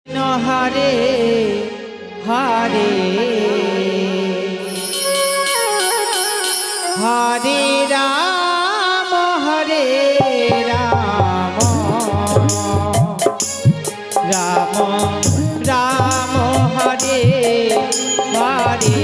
হরে হরে হরে রাম রাম রাম হরে হরে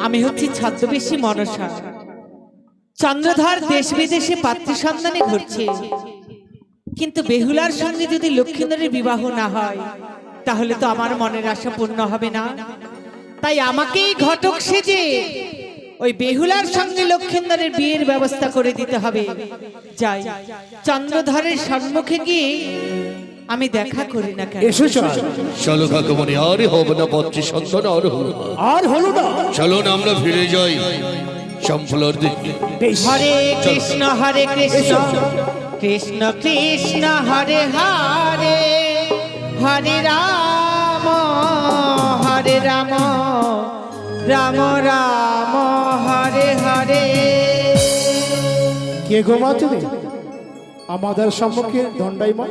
আমি হচ্ছি ছদ্মবেশী মনসা। চন্দ্রধর দেশ বিদেশে পাত্রী সন্ধানে ঘুরছে, কিন্তু বেহুলার সঙ্গে যদি লক্ষ্মীধরের বিবাহ না হয় তাহলে তো আমার মনের আশা পূর্ণ হবে না। তাই আমাকেই ঘটক সেজে ওই বেহুলার সঙ্গে লক্ষ্মীধরের বিয়ের ব্যবস্থা করে দিতে হবে। যাই চন্দ্রধরের সম্মুখে গিয়ে আমি দেখা করি না কেন। চলো কাকুমণি, আর হবে না পত্রী সন্তান, আর হলো না। চলো না আমরা ফিরে যাই চম্পলার দিকে। হরে কৃষ্ণ কৃষ্ণ কৃষ্ণ হরে হরে হরে রাম রাম রাম হরে হরে। কে গো মা তুমি আমাদের সম্মুখে দণ্ডায়মান?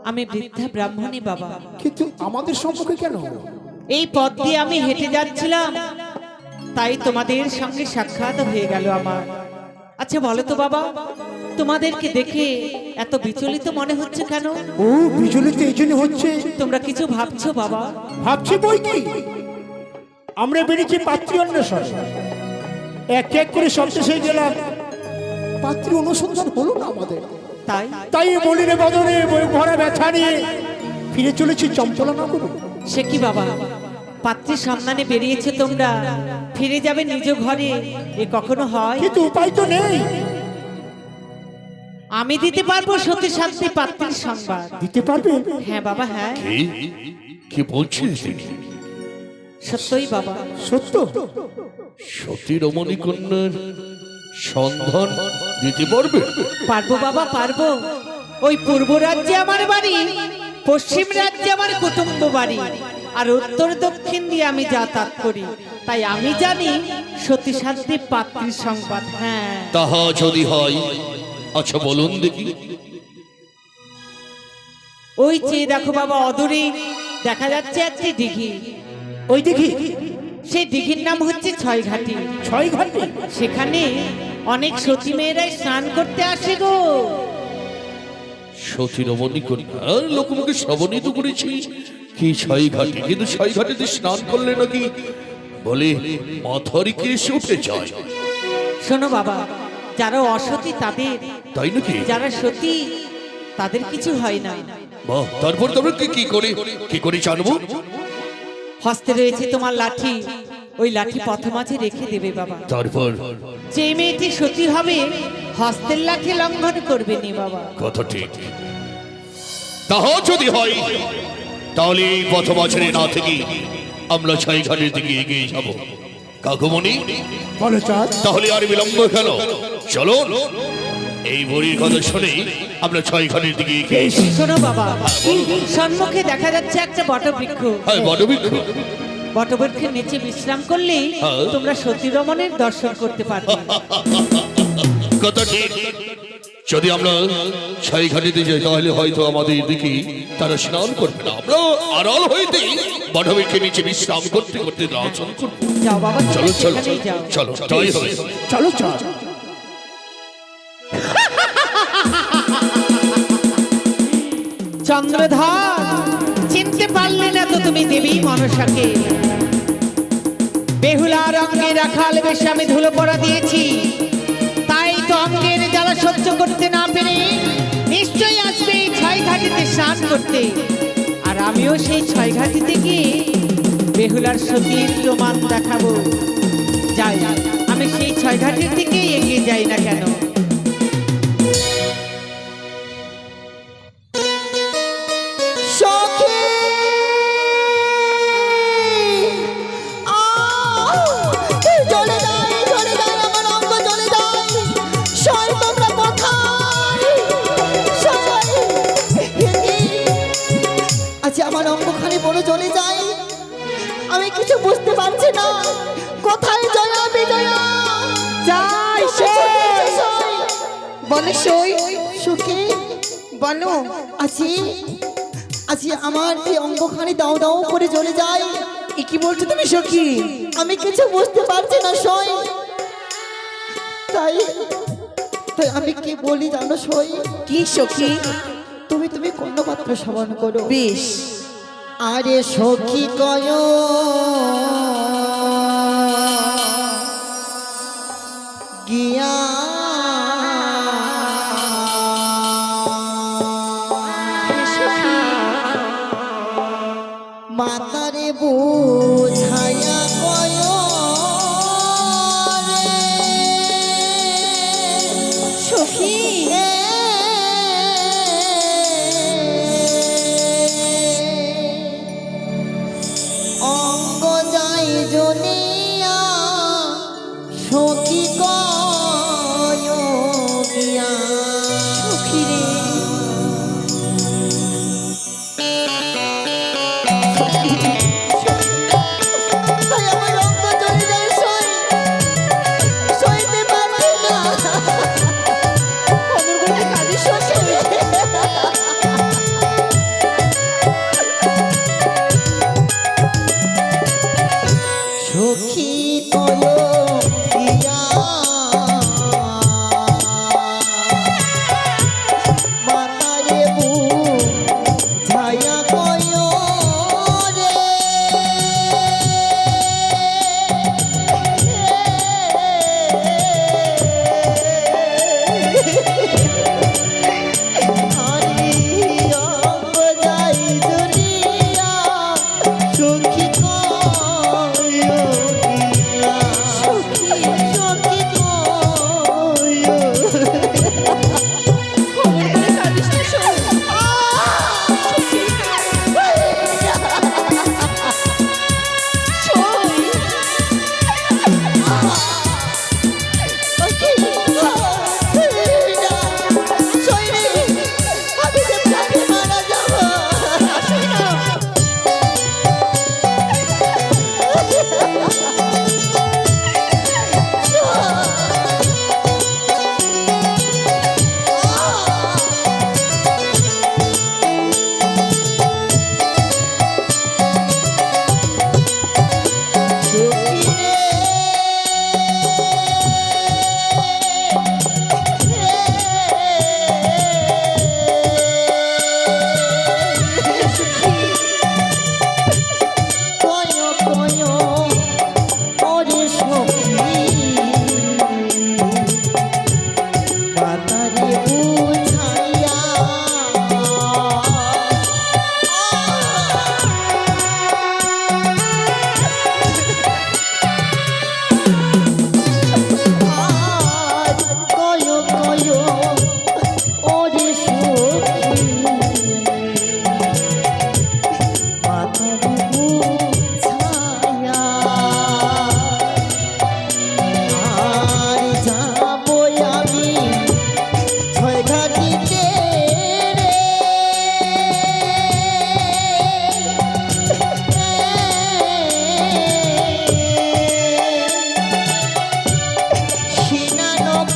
আমি বৃদ্ধা ব্রাহ্মণী বাবা। কিন্তু আমাদের সম্মুখে কেন? এই পথ দিয়ে আমি হেঁটে যাচ্ছিলাম, তাই তোমাদের সঙ্গে সাক্ষাৎ হয়ে গেল আমার। আচ্ছা বলো তো বাবা, তোমাদেরকে দেখে এত বিচলিত মনে হচ্ছে কেন? ও বিচলিত এই জন্য হচ্ছে? তোমরা কিছু ভাবছো বাবা? ভাবছি বই কি, আমরা বেরিয়েছি পাত্রী অন্বেষণ, এক এক করে সব শেষে গেলাম, পাত্রী অনুসন্ধান হলো না আমাদের। তাই বলিরে বদনে বই ভরা ব্যথা নিয়ে ফিরে চলেছি চম্পলা নগরে। সে কি বাবা, পাত্রীর সন্ধানে বেরিয়েছে তোমরা, ফিরে যাবে নিজ ঘরে, এ কখনো হয়? কিন্তু উপায় তো নেই। আমি দিতে পারবো সতী শান্তি পাত্রীর সংবাদ। দিতে পারবেন? হ্যাঁ বাবা হ্যাঁ। কি বলছিস? সত্যই বাবা। সত্য? সতী রমণী কন্যার সন্ধান দিতে পারবে? পারবো বাবা পারবো। ওই পূর্ব রাজ্যে আমার বাড়ি, পশ্চিম রাজ্যে আমার কুটুম্ব বাড়ি, আর উত্তর দক্ষিণ দিয়ে আমি যাতায়াত করি, তাই আমি জানি সতী শান্তি পাত্রীর সংবাদ। হ্যাঁ তাহা যদি হয়, আচ্ছা বলুন দেখি। ওই চেয়ে দেখো বাবা, অদূরে দেখা যাচ্ছে একটি দিঘি। ওই দিঘি? সেই দিঘির নাম হচ্ছে ছয়ঘাটি। ছয়ঘাটি? সেখানে অনেক সতী মেয়েরাই স্নান করতে আসে গো। সতী রমণী কন্যার লোকমুখে শ্রবণই তো করেছি কি ছয়ঘাটি, কিন্তু ছয়ঘাটিতে স্নান করলে নাকি বলে মাথারিকে এসে উঠে যায়। শোনো বাবা, যারা অসতী তাদের, তাই নাকি? যারা সতী তাদের কিছু হয় না। বাহ, তারপর তবে কি করে জানবো? হস্তে রয়েছে তোমার লাঠি, ওই লাঠি পথ মাঝে রেখে দেবে বাবা। তারপর যে মেয়েটি সতী হবে হস্তের লাঠি লঙ্ঘন করবে নি বাবা। কথা ঠিক। তাহা যদি হয় তাহলে এই পথ মাঝে না থেকে আমরা ছয়ঘাটির দিকে এগিয়ে যাব। কাকুমণি বলো চাঁদ, তাহলে আর বিলম্ব কেন, চলো এই বড়ির কথা শুনে আমরা ছয়ঘাটির দিকে এগিয়ে। শোনো বাবা, সম্মুখে দেখা যাচ্ছে একটা বটবৃক্ষ। হ্যাঁ বটবৃক্ষ। বটবৃক্ষের নিচে বিশ্রাম করলে হ্যাঁ। তোমরা সতী রমণের দর্শন করতে পারবে। কথা ঠিক। যদি আমরা ছাই ঘাটিতে যাই তাহলে হয়তো আমাদের দিকে তারা স্নান করবে না, আমরা আড়াল হইতে বটবৃক্ষের নিচে বিশ্রাম করতে করতে দর্শন করবো। যাও বাবা, চলো তোমরা চলো সেখানেই যাও। চলো তাই হবে। চলো চল। চন্দ্রধর, চিনতে পারলে না তো তুমি দেবী মনসাকে? বেহুলার অঙ্গে রাখাল বেশে আমি ধুলো পড়া দিয়েছি, তাই তো অঙ্গের জ্বালা সহ্য করতে না পেরে নিশ্চয়ই আসবে এই ছয় ঘাটিতে স্নান করতে। আর আমিও সেই ছয় ঘাটিতে গিয়ে বেহুলার সতীর প্রমাণ দেখাবো। যাই, আমি সেই ছয় ঘাটির দিকে এগিয়ে যাই না কেন। আমার অঙ্গখানি বড় জ্বলে যায়, আমি কিছু বুঝতে পারছি না। কোথায় জয়া বিজয়া? যাই বলে সই সুখে বলো। আছি আছি, আমার এই অঙ্গখানি দাও দাও করে জ্বলে যায়। কি বলছো তুমি সখী? আমি কিছু বুঝতে পারছি না সই। তাই তাই আমি কি বলি জানো সই? কি সখী? তুমি তুমি কর্ণপাত্র শ্রবণ করো। বেশ। আরে সখী কয় গিয়া মাতারে বুঝায়া কয় রে সখী অঙ্গ যাই জনিয়া সখী কয় গিয়া সখী রে তাই আমার অঙ্গ জ্বলে যায় সই, সইতে পারছি না। অমর করে কাঁদি সখী। সখী কয় গিয়া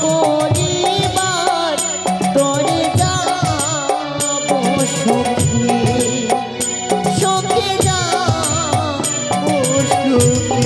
করিবার তরে যাব সখী সখী যাব সখী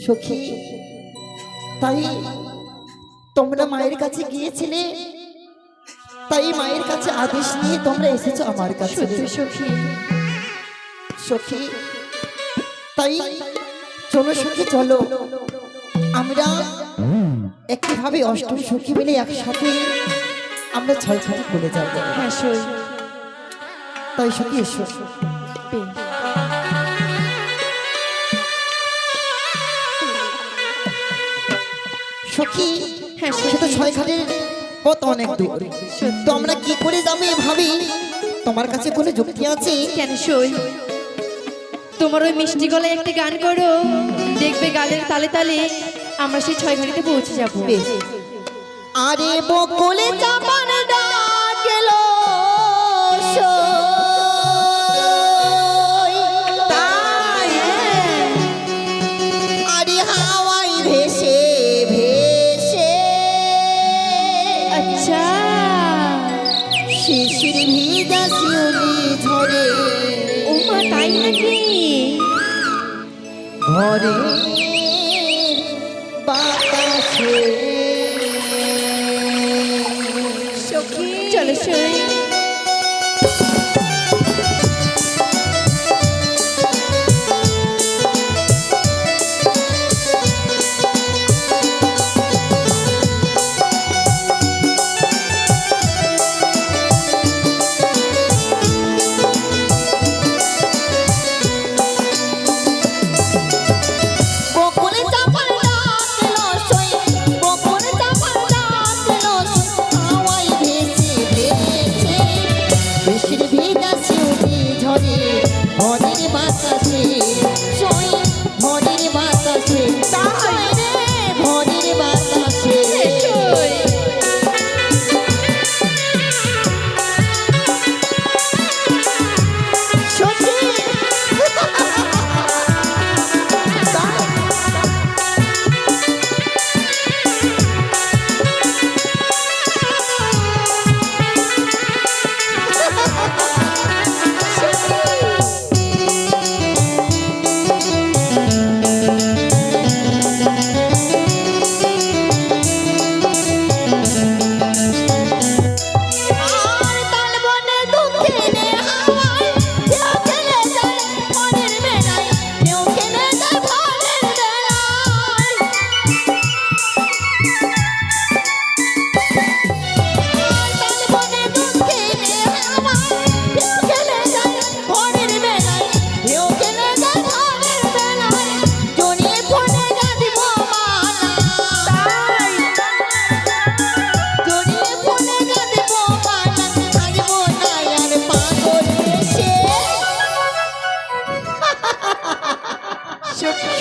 সখী তাই তোমরা মায়ের কাছে গিয়েছিলে, তাই মায়ের কাছে আদেশ নিয়ে তোমরা এসেছো আমার কাছে। সখী সখী তাই চলো সখী চলো, আমরা একইভাবে অষ্টম সখী মিলে একসাথে আমরা ছয় ছয় বলে যাবো। হ্যাঁ সই। তাই সখী এসো। সখী হ্যাঁ সেটা ছয় ঘাটের পথ অনেক দূর, তো আমরা কি করে যাবো ভাবি, তোমার কাছে কোনো যুক্তি আছে? কেন সই, তোমার ওই মিষ্টি গলায় একটা গান করো, দেখবে গালের তালে তালে আমরা সেই ছয় ঘাটিতে পৌঁছে যাবো। বেশ। আরে বকুলে চাপান ডাকেল তাই আরে হাওয়াই ভেসে ভেসে আচ্ছা শিশির ভিজা শিউলি ঝরে ও মা তাই নাকি? ঘরে বাতাসে সখী চলো সই। বকুলে চাপান ডাকেল সই, বকুলে চাপান ডাকেল সই, হাওয়াই ভেসে ভেসে শিশির ভিজা শিউলি ঝরে ঘরের বাতাসে সই, ঘরের বাতাসে সই রে ঘরের বাতাসে সই সখী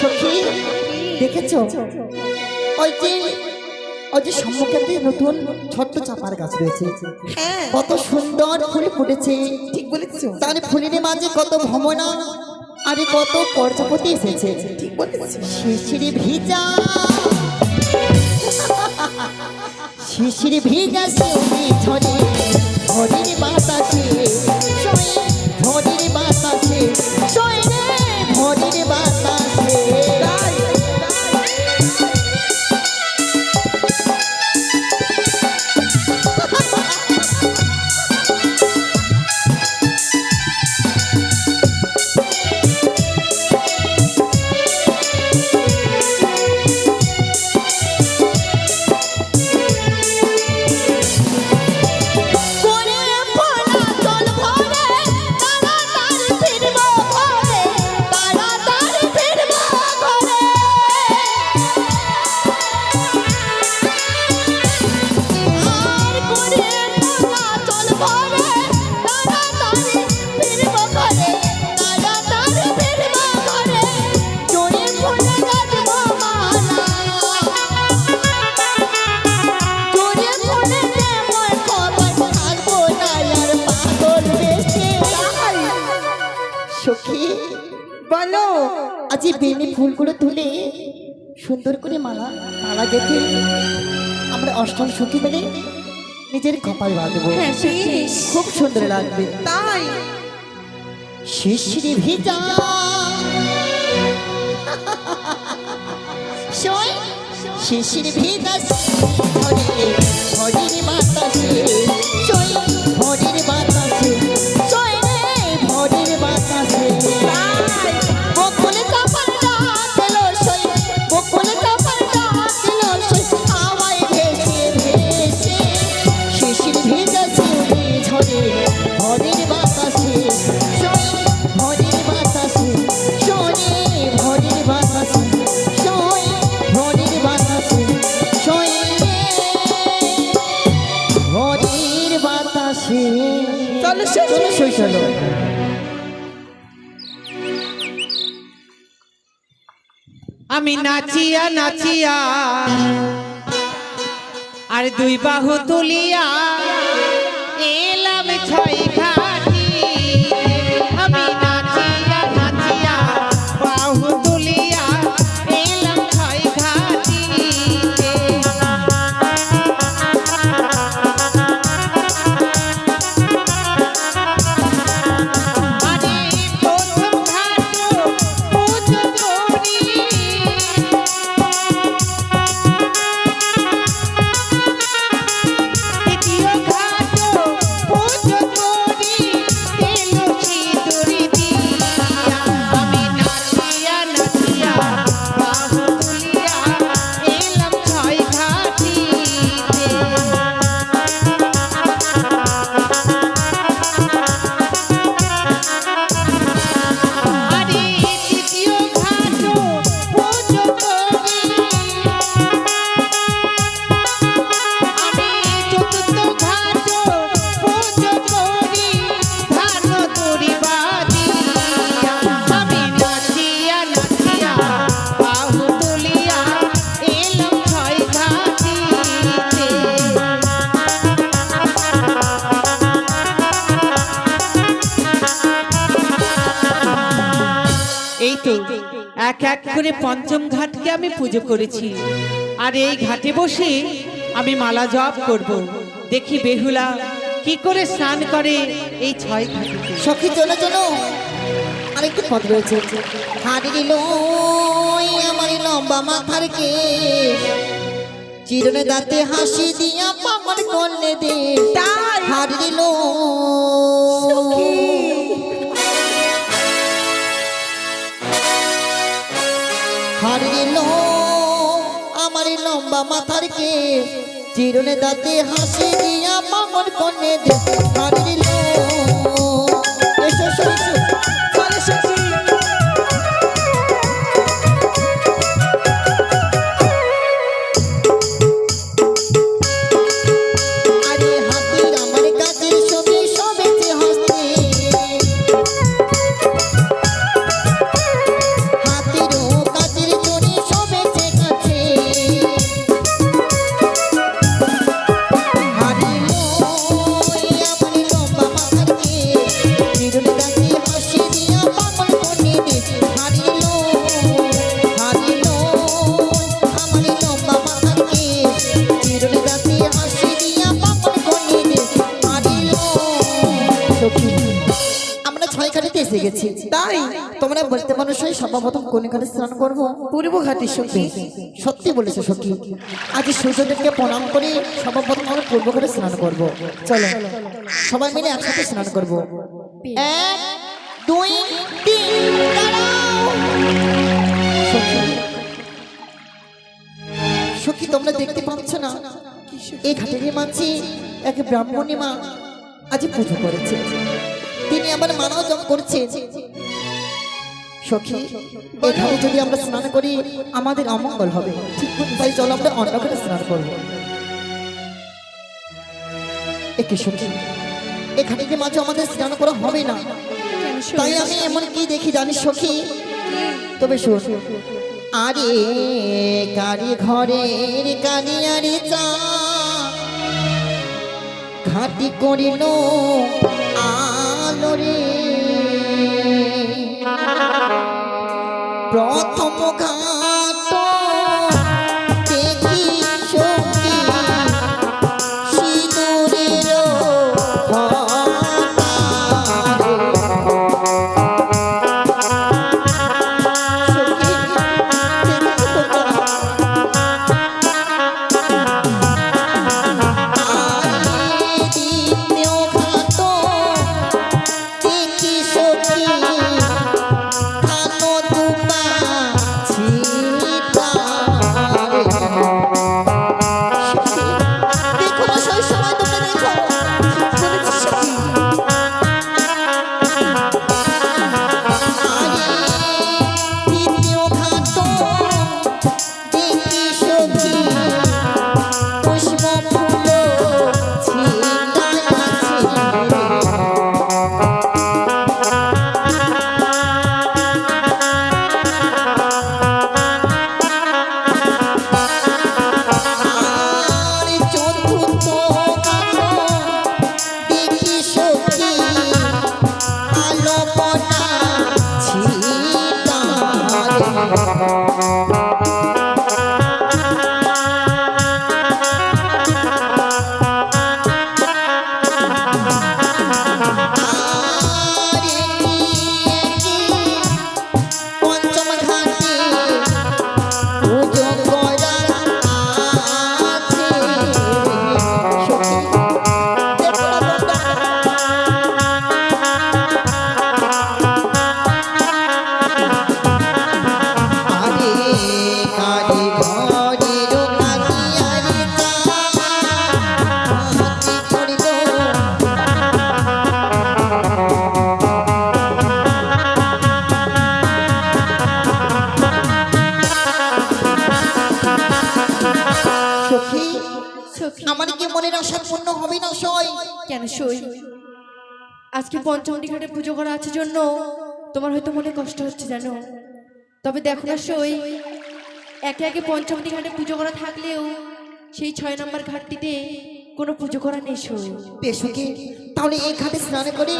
সখী দেখেছো ওই যে ওই যে সম্মুখে নতুন ছোট্ট চাপার গাছ রয়েছে, হ্যাঁ কত সুন্দর ফুল ফুটেছে। ঠিক বলেছো, তার ফুলের মাঝে কত ভ্রমণা আর কত প্রজাপতি এসেছে। ঠিক বলেছো। শিশির ভিজা শিশির ভিজা শিউলি ঝরে ঝড়ের বাতাসে শোয়ে, ঝড়ের বাতাসে শোয়ে রে, ঝড়ের বাতাসে। সখী বলো, আজ বেনি ফুলগুলো তুলে সুন্দর করে মালা মালা গেঁথে আমরা অষ্টম সখী মিলে নিজের কপাল বাঁধবো। হ্যাঁ সখী, খুব সুন্দর লাগবে। তাই শিশির ভিজা শোয়, শিশির ভিজা ঝড়ে ঝড়ের বাতাসে শোয়, ঝড়ের বাতাসে শোয় রে, ঝড়ের বাতাসে। বকুল চাপার ডাক এলো শোয়, বকুল চাপার ডাক এলো শোয়, হাওয়ায় ভেসে ভেসে শিশির ভিজা শিউলি ঝড়ে ঝড়ের বাতাসে শোয়, ঝড়ের বাতাসে শোনে, ঝড়ের বাতাসে শোয়, ঝড়ের বাতাসে শোয়, ঝড়ের বাতাসে। চলো চলো সই চলো। আমি নাচিয়া নাচিয়া আর দুই বাহু তুলিয়া এলাম ছয় ঘাটি। আমি নাচিয়া নাচিয়া বাহু তুলিয়া এলাম ছয় ঘাটি। আরে প্রথম ঘাট পুজো করি, দ্বিতীয় ঘাট পুজো করি, তেল সিঁদুরি দিয়া। আমি নাচিয়া নাচিয়া বাহু তুলিয়া এলাম ছয় ঘাটিতে। আরে তৃতীয় ঘাট পুজো করি, আমি চতুর্থ ঘাট পুজো করি, ধান দড়ি বাঁধিয়া। আমি নাচিয়া নাচিয়া বাহু তুলিয়া এলাম ছয় ঘাটিতে। এই তো এক এক করে পঞ্চম ঘাটকে আমি পুজো করেছি, আর এই ঘাটে বসে আমি মালা জপ করব। দেখি বেহুলা কি করে স্নান করে এই ছয় ঘাটে। সখী চলো চলো, আরেকটু পথ রয়েছে। হারিল আমার লম্বা মাথার কেশ, চিরনে দাঁতে হাসি দিয়া পামর করলে দে। হারিল হারিল আমার লম্বা মাথার কেশ, চিরনে দাঁতে হাসি দিয়া পামর করলে দে। হারিল এসো এসো এসো। চলো সখী। আরে হাতির আমার কাছে ছবি সবেছে হস্তে, হাতির গেছি। তাই তোমরা বলতে পারো সেই সর্বপ্রথম কোন ঘাটে স্নান করবো? পূর্ব ঘাটে সখী। সত্যি বলেছে সখী, আজ সূর্যদেবকে প্রণাম করে সর্বপ্রথম আমরা পূর্ব ঘাটে স্নান করবো। চলো সবাই মিলে একসাথে স্নান করবো। 1 2 3 সখী তোমরা দেখতে পাচ্ছ না এই ঘাটের মাঝে এক ব্রাহ্মণী মা আজ পুজো করেছে, তিনি আবার মানাও জপ করছে। সখী এখানে যদি আমরা স্নান করি আমাদের অমঙ্গল হবে, ঠিক তাই চলো আমরা অন্য ঘাটে স্নান করবো। একে সখী এখানে যে মাঝে আমাদের স্নান করা হবে না, তাই আমি এমন কি দেখি জানিস সখী? তবে শোন, আরে কারি ঘরের কানি আরে চা ঘাটি করিল আলোরে, প্রথম ঘাট দেখি সখী সিঁদুরের ফোঁটারে। সখী, দেখি তোমরা দ্বিতীয় ঘাট দেখি সখী কালো দুপা ছিটারে। সখী, দেখো না সেই সময় তোমরা দেখো বলেছি সখী। দ্বিতীয় ঘাট দেখি সখী পুষ্প ফুল ছিটাইছে। আর চতুর্থ ঘাট দেখি সখী আলো পনা ছিটারে। আর এটি পঞ্চম ঘাটে পুজো করা আছে। সখী, দেখো না তোমরা? আরে কারি ঘরের কানি আরে চা ঘাটি করিল সখী, সখী আমার কি মনের আশা পূর্ণ হবে না সই? কেন সই? আজকে পঞ্চমটি ঘাটে পুজো করা আছে জন্য তোমার হয়তো মনে কষ্ট হচ্ছে জানো, তবে দেখো না সই, একে একে পঞ্চমটি ঘাটে পুজো করা থাকলেও সেই 6 নম্বর ঘাটটিতে কোনো পুজো করা নেই সই। বেশ সখী, তাহলে এই ঘাটে স্নান করে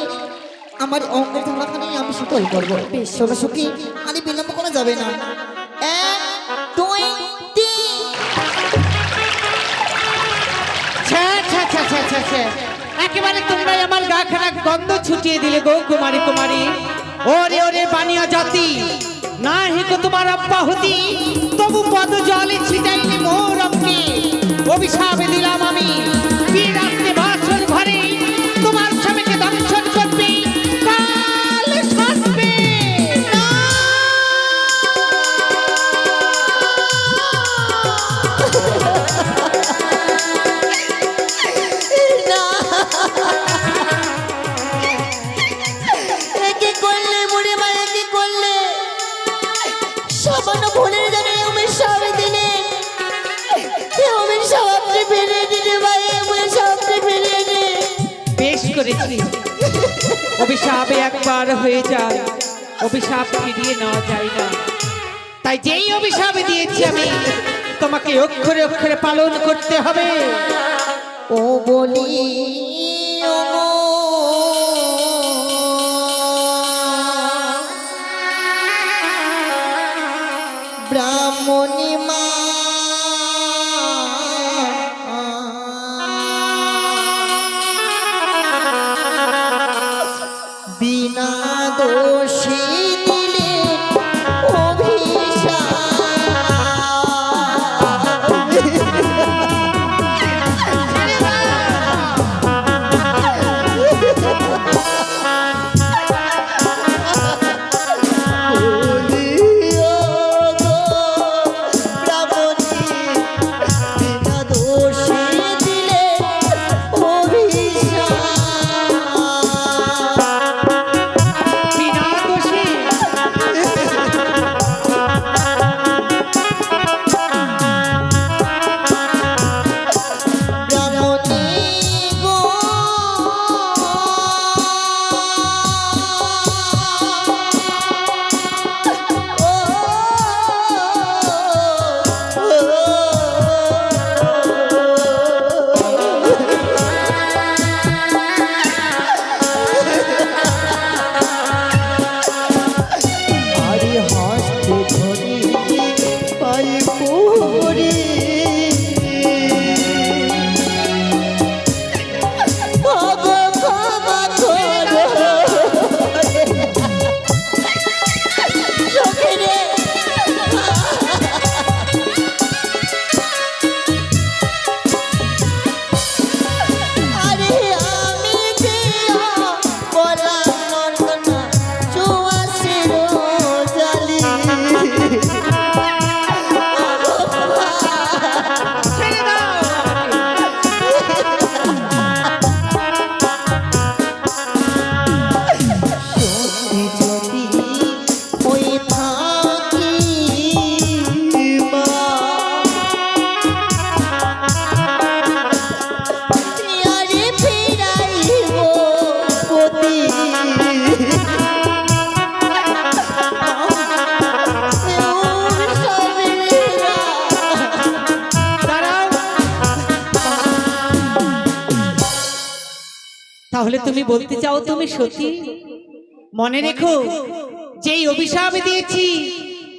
আমার অঙ্গ ধারাখানে আমি শীতল করবো। বেশ চলো সখী, আর বিলম্ব করা যাবে না। 1 2 3 ছ্যা, ছ্যা, ছ্যা, ছ্যা, ছ্যা, ছ্যা। একেবারে তোমরাই আমার গা খারাপ গন্ধ ছুটিয়ে দিলে গো কুমারী কুমারী। ওরে ওরে বানিয়া জাতি, না হিকো তোমার অব্যাহতি, তবু পদ জলে ছিটাইলে মোর অঙ্গে অভিশাপ দিলাম আমি। রাত্রে বাসর ঘরে তোমার স্বামীকে দংশন করবে, কাল শাসবে না। একে করলে বুড়ি মা, একে করলে সামান্য ভুলের জন্য উমেশ সব দিলেন। উমেশ সবকে ফিরিয়ে দিলে ভাই, উমেশ সবকে ফিরিয়ে দে। বেশ করেছি, অভিশাপ একবার হয়ে যায়, অভিশাপ ফিরিয়ে নেওয়া যায় না। তাই যেই অভিশাপ দিয়েছি আমি, তোমাকে অক্ষরে অক্ষরে পালন করতে হবে। ও বলি ও গো, ব্রাহ্মণী মা বিনা দোষ দোষী দিলে অভিশাপ। বিনা দোষে আরে হস্তে ধরি পাই পুরি বাবা বাবা করো চোখেরে আরে আমি যে বলা মরনা চুয়াশের জালি ছেড়ে দাও সত্যি যদি হয়ে থাকি মা আরে ফিরাইব পতি দাঁড়াও। তাহলে তুমি বলতে চাও তুমি সতী? মনে রেখো, যেই অভিশাপ দিয়েছি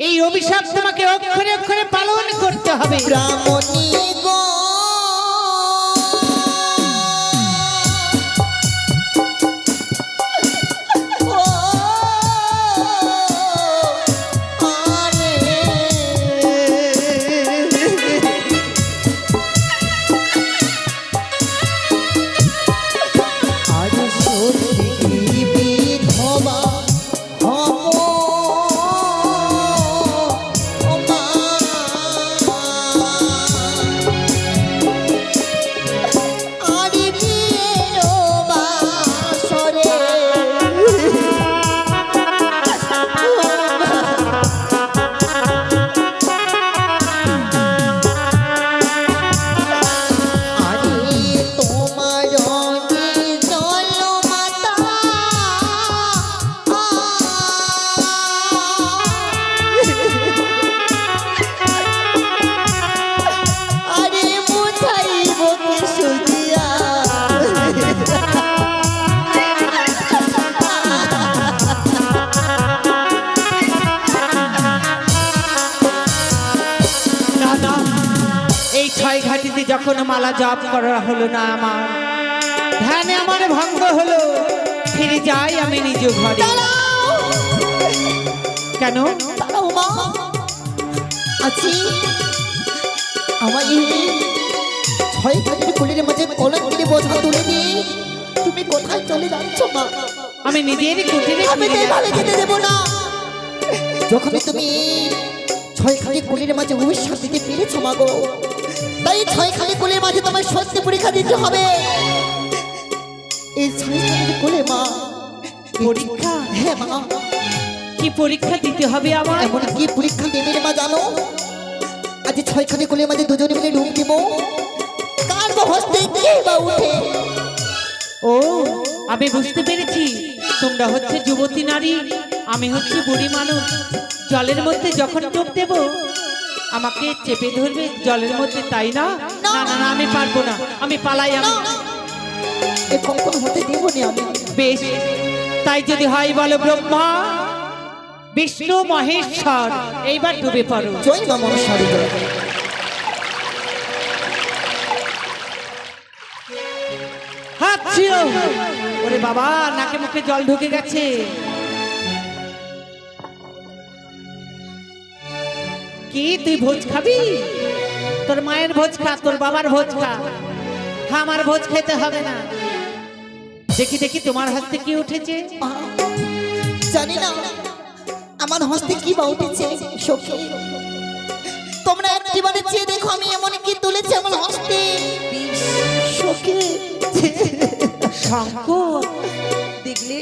এই অভিশাপ তোমাকে অক্ষরে অক্ষরে পালন করতে হবে। ব্রাহ্মণী গো ও আরে আরে সত্যি বিধবা হব ও মা আরে বিয়ের বাসরে আরে তোমার রঙে জলমাতা আরে বুঝাইব কে সুদিয়া না না, এই ছয় ঘাটিতে যখন মালা জপ করা হলো না, আমার ধ্যানে আমার ভঙ্গ হলো। ফিরে যাই আমি নিজ ঘরে। কেন? দাঁড়াও মা আছি আমার এই ছয় ঘাটের কুলের মাঝে কলঙ্কের বোঝা তুলে দিয়ে তুমি কোথায় চলে যাচ্ছ মা? আমি নিজের কুটিরে আমি ফিরে ভালো যাচ্ছি। যেতে দেবো না। যখন তুমি ছয় খালি কুলের মাঝে অভিশাপ দিতে পেরেছো মা গো, তাই ছয় খালি কুলের মাঝে তোমার সত্যি পরীক্ষা দিতে হবে। এই ছয় খালি কুলে মা পরীক্ষা? হ্যাঁ মা, কি পরীক্ষা দিতে হবে আমার? এমন কি পরীক্ষা দেবে রে মা জানো? আজ ছয় খালি কুলের মাঝে দুজনে মিলে ডুব দিব, কার বা হস্তে কে বা উঠে। ও, আমি বুঝতে পেরেছি, তোমরা হচ্ছে যুবতী নারী, আমি হচ্ছে বুড়ি মানুষ। জলের মধ্যে যখন ডুব দেব আমাকে চেপে ধরবে জলের মধ্যে, তাই না? না না না, আমি পারবো না, আমি পালাই। আমি এ কখন হতে দিব না আমি। বেশ, তাই যদি হয় বলো ব্রহ্মা বিষ্ণু মহেশ্বর, এইবার ডুবে পড়ো। জয় মা মনসারী জয়। হাত ছিও। ওরে বাবা, নাকে মুখে জল ঢুকে গেছে। কি তুই ভোজ খাবি? তোর মায়ের ভোজ খা, তোর বাবার ভোজ খা, আমার ভোজ খেতে হবে না। দেখি দেখি তোমার হাতে কি উঠেছে। মা, জানি না আমার হস্তে কি বা উঠেছে সখী। তোমরা একটিবারে চেয়ে দেখো আমি এমন কি তুলেছি আমার হস্তে সখী। শঙ্কর, দেখলে,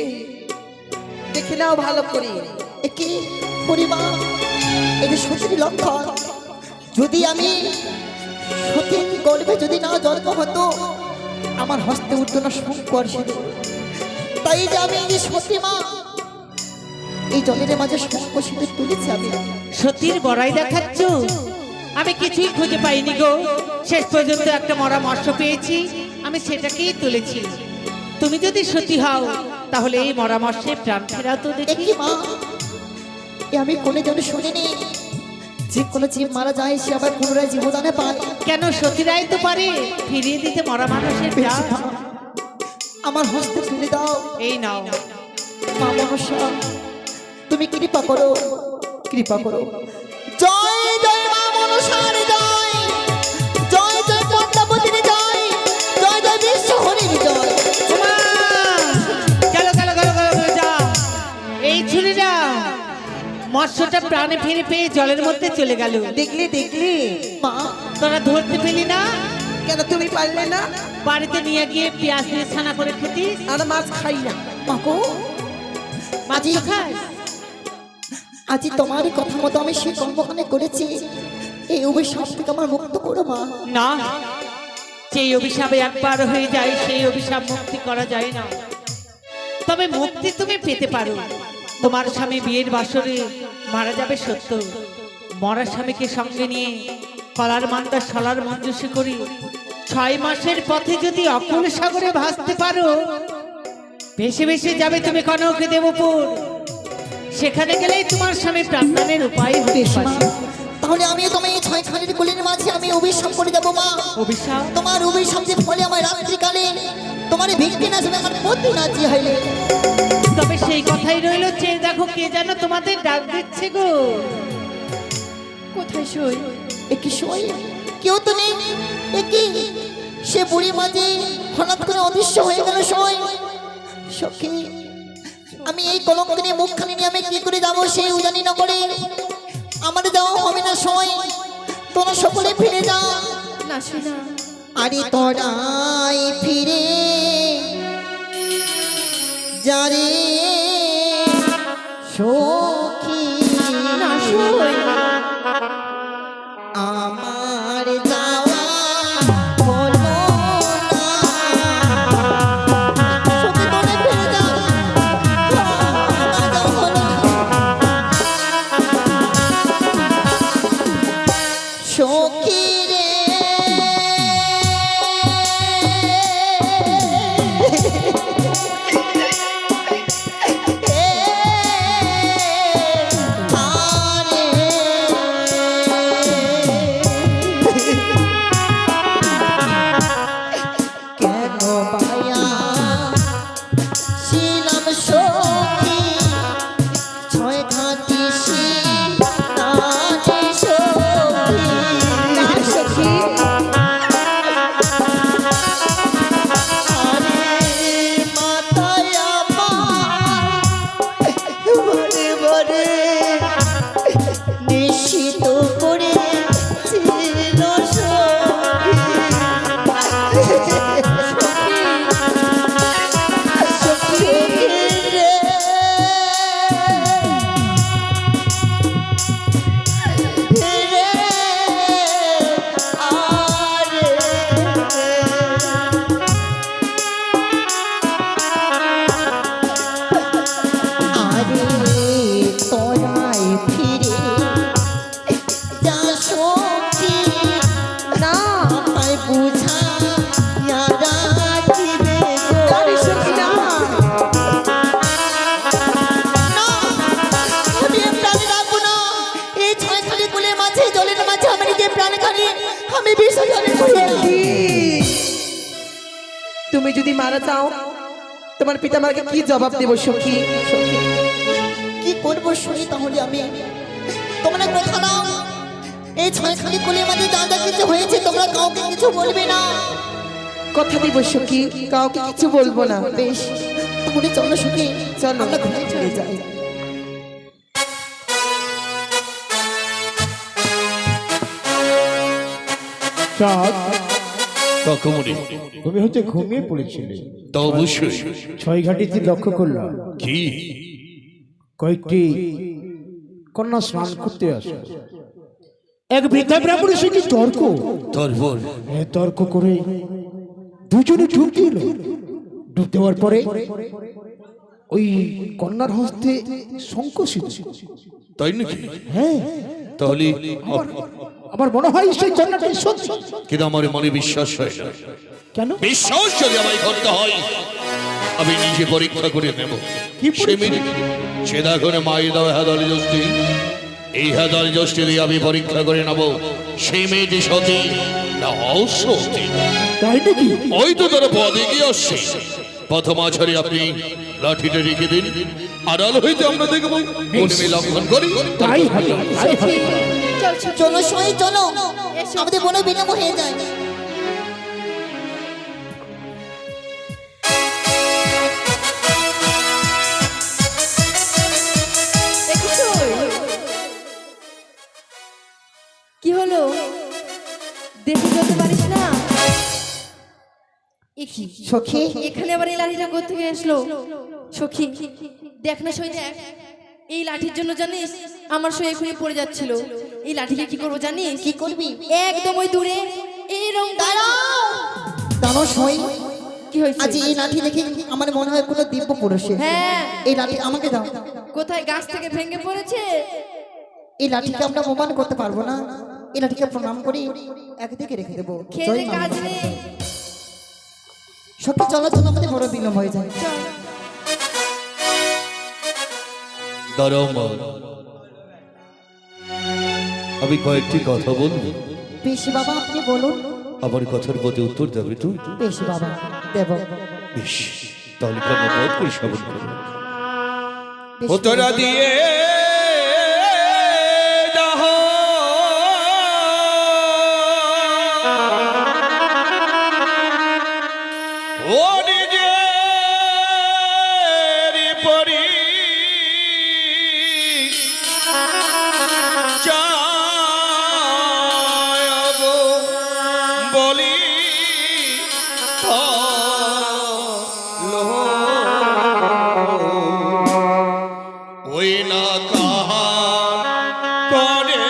দেখে নাও ভালো করে। কি পরিমা, এটা সত্যি লক্ষণ। যদি আমি সত্যি গর্ভে যদি না জন্ম হতো আমার হস্তে উঠতো না শঙ্কর সিঁদুর। তাই যে আমি এই যে সত্যি মা এই জলের মাঝে শঙ্কর সিঁদুর তুলেছি আমি। সতীর বড়াই দেখাচ্ছ? আমি কিছুই খুঁজে পাইনি গো। শেষ পর্যন্ত একটা মরা মৎস্য পেয়েছি, আমি সেটাকেই তুলেছি। তুমি যদি সতী হও তাহলে এই মরা মৎস্যের প্রাণ ফেরাও তো দেখি। দেখি মা, এ আমি কোনে যেন শুনিনি যে কোনো জীব মারা যায় সে আবার পুনরায় জীবদানে পায়। কেন সতীরাই তো পারে ফিরিয়ে দিতে মরা মানুষের প্রাণ। আমার হস্তে তুলে দাও। এই নাও। মা মনসা, তুমি কৃপা করো, কৃপা করো। জয় জয় মা মনসার জয়, জয় জয় পদ্মাবতীর জয়, জয় জয় বিশ্ব হরির জয়। ওমা! গেল গেল গেল গেল গেল, যা। এই ছুরিরা মৎস্যটা প্রাণে ফিরে পেয়ে জলের মধ্যে চলে গেল। দেখলে, দেখলে, মা, তোরা ধরতে পেলি না? কেন তুমি পারলে না? বাড়িতে নিয়ে গিয়ে পেঁয়াজ দিয়ে ছানা করে খেতিস। আমরা মাছ খাই না। মাগো, মাছ খাস? আজি তোমারই কথা মতো আমি সেই কর্মখানে করেছি। এই অভিশাপ থেকে আমার মুক্ত করো মা। না, সেই অভিশাপে একবার হয়ে যায় সেই অভিশাপ মুক্তি করা যায় না। তবে মুক্তি তুমি পেতে পারো। তোমার স্বামী বিয়ের বাসরে মারা যাবে সত্য, মরা স্বামীকে সঙ্গে নিয়ে কলার মান্দা সলার মঞ্জুসে করি 6 মাসের পথে যদি অকুল সাগরে ভাসতে পারো, ভেসে ভেসে যাবে তুমি কনকে দেবপুর। সেখানে গেলেই তোমার স্বামী প্রাণদানের উপায় হতে পারে। তাহলে আমি তোমার এই 6 খানির কুলের মাঝে আমি অভিশাপ করে দেবো মা। অভিশাপ? তোমার অভিশাপ যে ফলে আমার রাত্রিকালে তোমার ভিক্ষে না শুনে আমার পতি নাচি হইলে। তবে সেই কথাই রইল, চেয়ে দেখো কে যেন তোমাদের ডাক দিচ্ছে গো। কোথায় সই? একই সময় কেউ তো নেই। একই সে বুড়ি মাঝে হঠাৎ করে অদৃশ্য হয়ে গেল সময়। সখী, আমি এই কলঙ্কিনী মুখখানি নিয়ে আমি কি করে যাবো সেই উজানি না করে আমার যাওয়া হবে না সময়। তোরা সকলে ফিরে যা। না শোনা, আরে তোরাই ফিরে যারে সখী। না সই। আমার যাওয়া হলো না। সখী তোরা ফিরে যা। আমার যাওয়া হলো না। সখী রে, কেন পায়া ছিলাম সখী 6 ঘাটি শিলাতে সখী। না সখী, আরে মাথায় আমার ভরে ভরে নিশ্চিত করে ছিল সখী। সখী রে, রে আরে আরে তোরাই ফিরে যা সখী। না, আমায় বুঝা রাখিবে গো। আরে সখী না। না, আমি এ প্রাণে রাখবো না। এই 6 খালি কুলের মাঝে জলের মাঝে আমি নিজে প্রাণ খালি আমি বিসর্জনে করি। তুমি যদি মারা যাও তোমার পিতা মাকে কি জবাব দেব সখী? কি করবো শুনি? তাহলে আমি তোমরা কথা দাও এই ছয়খানি কোলের মাঝে যা যা কিছু হয়েছে তোমরা কাউকে কিছু বলবে না। কথা দিব সখী, কাউকে কিছু বলবো না। বেশ, তাহলে চলো সখী, চলো। আমরা ঘরে চলে যাই। চাঁদ, কাকুমণি, তুমি হচ্ছে ঘুমিয়ে পড়েছিলে। তা অবশ্যই। ছয় ঘাটিতে লক্ষ্য করলাম কি? কয়েকটি কন্যা স্নান করতে আসে। এক বৃদ্ধা ব্রাহ্মণের সঙ্গে তর্ক, তারপর তর্ক করে দুজনে ডুব দিল। ডুব দেওয়ার পরে ওই কন্যার হস্তে শঙ্খ ছিল। তাই নাকি? হ্যাঁ, তাহলে আমার মনে হয় সেই কন্যাটি সত্যি। কিন্তু আমার মনে বিশ্বাস হয় না। কেন? বিশ্বাস যদি আমায় করতে হয়, আমি নিজে পরীক্ষা করে নেব। কি পরীক্ষা? সে দেখো না, মায়ের দাও হেদালি জষ্টি, এই হেদালি জষ্টি দিয়ে আমি পরীক্ষা করে নেব সেই মেয়েটি সতী না অসতী। তাই নাকি? ওই তো তারা পদে গিয়ে আসছে। প্রথম আছাড়ে আপনি লাঠিটা রেখে দিন, আড়াল হইতে আমরা দেখবো মনে লঙ্ঘন করি। তাই হবে, তাই হবে। চল সখী। চলো সই, চলো, এসো। আমাদের মনে বিলম্ব হয়ে যায়। দেখেছো? কি হলো, দেখে যেতে পারিস না? এ কি? সখী, এখানে আবার এই লাঠিটা কোথা থেকে আসলো? সখী দেখ না, সই দেখ, এই লাঠির জন্য জানিস আমার সই এখনই পড়ে যাচ্ছিল। এই লাঠিকে কি করবো জানিস? কি করবি? একদম ওই দূরে এইরকম দাঁড়াও সই, কি হয়েছে? আজ এই লাঠি দেখে আমার মনে হয় কোনো দিব্য পুরুষের। হ্যাঁ, এই লাঠি আমাকে দাও। কোথায় গাছ থেকে ভেঙে পড়েছে? এই লাঠিকে আমরা প্রমাণ করতে পারবো না। এই লাঠিকে প্রণাম করি একদিকে রেখে দেবো। খেলে কাজ নেই। সত্যি চলো, চলো, আমাদের বড় বিলম্ব হয়ে যায়। চল। দাঁড়াও মা, আমি কয়েকটি কথা বলবো। বেশ বাবা, আপনি বলুন। আমার কথার প্রতি উত্তর দেবে তো? বেশ বাবা, দেব। বেশ, তাহলে কর্ম বোধ করে শ্রবণ করো। বেশ উত্তরা দিয়ে দাহ ও নিজের পরি চায়ব বলি ওই না কাহার করে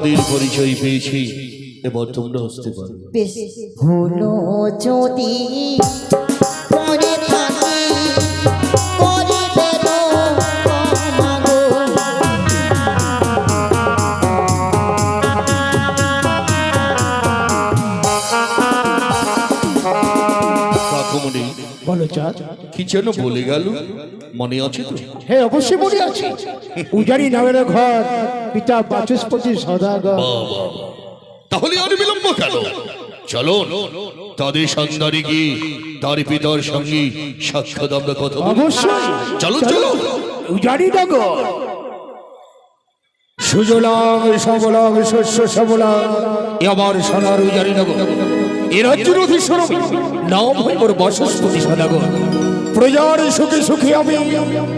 আমাদের পরিচয় পেয়েছি, এবার তোমরা আসতে পারো। বেশ হলো যদি পরে থাকি করিবে তো মাগো। কাকুমণি বলো চাঁদ। কি যেন বলে গেল, মনে আছে তো? হ্যাঁ অবশ্যই মনে আছে। উজারি নামের ঘর, পিতা বাচস্পতি সদাগর। বাবা, তাহলে আর বিলম্ব কেন? চলো তাদের সন্ধানে গিয়ে তার পিতার সঙ্গে সাক্ষাৎ আমরা কথা বলি। অবশ্যই চলো চলো। উজারি নগর সুজলাং সবলাং শস্য সবলাং, এ আমার সোনার উজারি নগর। এ রাজ্যের অধীশ্বর নাম হয় মোর বাচস্পতি সদাগর। প্রজার সুখে সুখে আমি,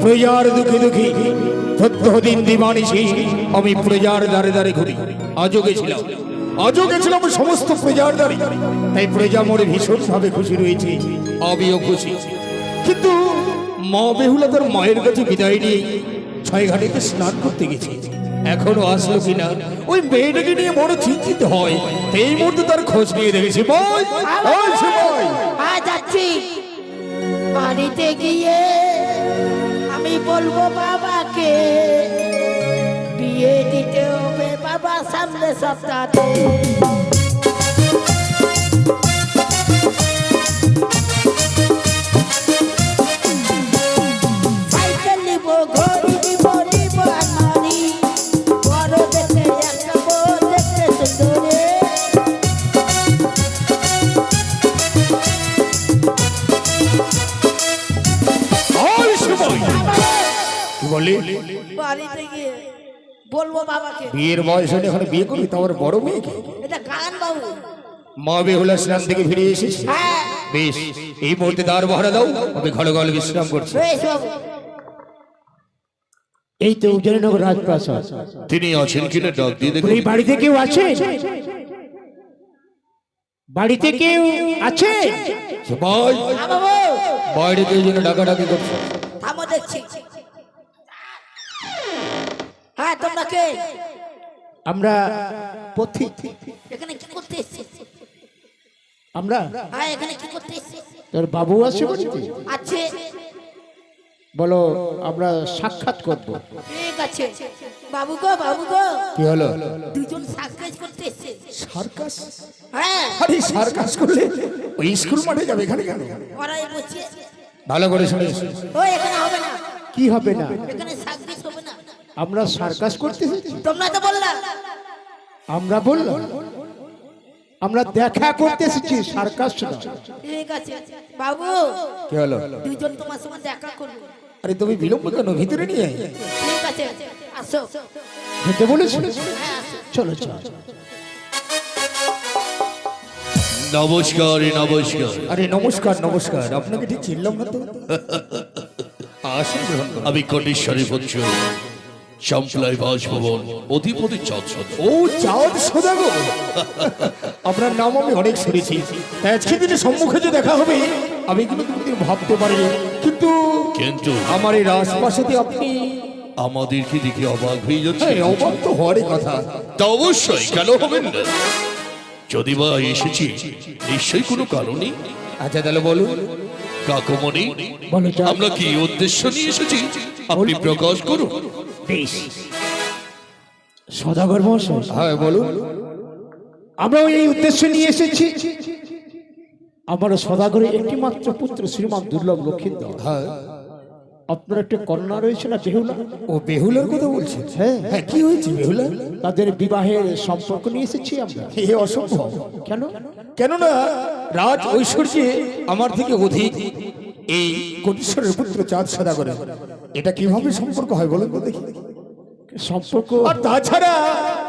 প্রজার দুঃখে দুঃখী, প্রত্যহদিন দিবানিশি আমি প্রজার দ্বারে দ্বারে ঘুরি। আজও গেছিলাম সমস্ত প্রজার দ্বারে। তাই প্রজা মোরে ভীষণ ভাবে খুশি রয়েছে, আমিও খুশি। কিন্তু মা বেহুলা তার মায়ের কাছে বিদায় নিয়ে ছয়ঘাটিতে স্নান করতে গেছে, এখনো আসলো কিনা ওই মেয়েটাকে নিয়ে বড় চিন্তিত হয়। এই মুহূর্তে তার খোঁজ নিয়ে দেখেছি। ভাই ওই সময় যাচ্ছি বাড়িতে গিয়ে আমি বলবো বাবাকে বিয়ে দিতে হবে বাবা সামনে সপ্তাহে। সাইকেল নিব, ঘড়ি নিব, নিব আলমারি, বড় দেখে একটা বউ দেখতে সুন্দরে। ওই সময় কি বলি? বাড়িতে গিয়ে বলবো বাবাকে বিয়ের বয়স হলে এখন বিয়ে করবি, তোমার বড় মেয়েকে। এটা গান বাবু। মা বেহুলা স্নান থেকে ফিরে এসেছি। হ্যাঁ বেশ, এই মুহূর্তে দ্বার পাহারা দাও, আমি ঘরে ঘরে বিশ্রাম করছি। বেশ বাবু। এই তো উজানিনগর রাজপ্রাসাদ। তিনি আছেন কিনা ডাক দিয়ে দেখুন। এই বাড়িতে কেউ আছে? বাড়িতে কেউ আছে? ভাই হ্যাঁ বাবু, বাইরে কেউ যেন ডাকাডাকি করছে। থামো দেখছি। হ্যাঁ তোমরা কে? আমরা পথিক। এখানে কি করতে এসেছে? আমরা হ্যাঁ এখানে কি করতে এসেছে? তোর বাবু আছে বাড়িতে? আছে। বলো আমরা সাক্ষাৎ করব। ঠিক আছে বাবু গো কি হলো? দুজন সার্কাস করতে এসেছে। সার্কাস? হ্যাঁ আরে সার্কাস করলে ওই স্কুল মাঠে যাবে, এখানে কেন? ওরাই বসে। ভালো করে শুনে। ও এখানে হবে না, কি হবে না? এখানে সার্কাস হবে না। আমরা সার্কাস করতে এসেছি? তোমরা তো বললা। আমরা বললাম আমরা দেখা করতে এসেছি, সার্কাস নয়। ঠিক আছে বাবু, কি হলো? দুজন তোমার সঙ্গে দেখা করবো। আরে তুমি বিলম্ব কেন? ভিতরে নিয়ে আয়। ঠিক আছে আসো। যেতে বলেছি? হ্যাঁ আসো। চলো চলো। নমস্কার নমস্কার। আরে নমস্কার নমস্কার, আপনাকে ঠিক চিনলাম না তো। আসুন গ্রহণ করুন। আমি কটেশ্বরী পুত্র চাম্পলাই বাসভবন অধিপতি চাঁদ। ও চাঁদ সদাগর, আপনার নাম আমি অনেক শুনেছি। তাই আজকে দিনে সম্মুখে যে দেখা হবে আমি কিন্তু কোনোদিন ভাবতে পারিনি। কিন্তু কিন্তু আমার এই রাজপ্রাসাদে আপনি আমাদেরকে দেখে অবাক হয়ে যাচ্ছে। হ্যাঁ, অবাক তো হওয়ারই কথা। তা অবশ্যই, কেন হবেন না? যদি বা এসেছি নিশ্চয়ই কোনো কারণে। আচ্ছা তাহলে বলুন কাকুমণি, বলো চাঁদ। আমরা কি উদ্দেশ্য নিয়ে এসেছি আপনি প্রকাশ করুন। বেশ, সদাগর মহাশয়। হ্যাঁ বলুন। আমরা এই উদ্দেশ্য নিয়ে এসেছি, আমার সদাগরের একটি মাত্র পুত্র শ্রীমান দুর্লভ লক্ষিন্দর। হ্যাঁ, আপনার একটা কন্যা রয়েছে না, বেহুলা? ও বেহুলার কথা বলছেন? হ্যাঁ হ্যাঁ, কি হয়েছে বেহুলা? তাদের বিবাহের সম্পর্ক নিয়ে এসেছি আমরা। এ অসম্ভব। কেন? কেননা রাজ ঐশ্বর্যে আমার থেকে অধিক এই কোটেশ্বরের পুত্র চাঁদ সদাগরের। এটা কিভাবে সম্পর্ক হয় বলুন তো দেখি। সম্পর্ক? আর তাছাড়া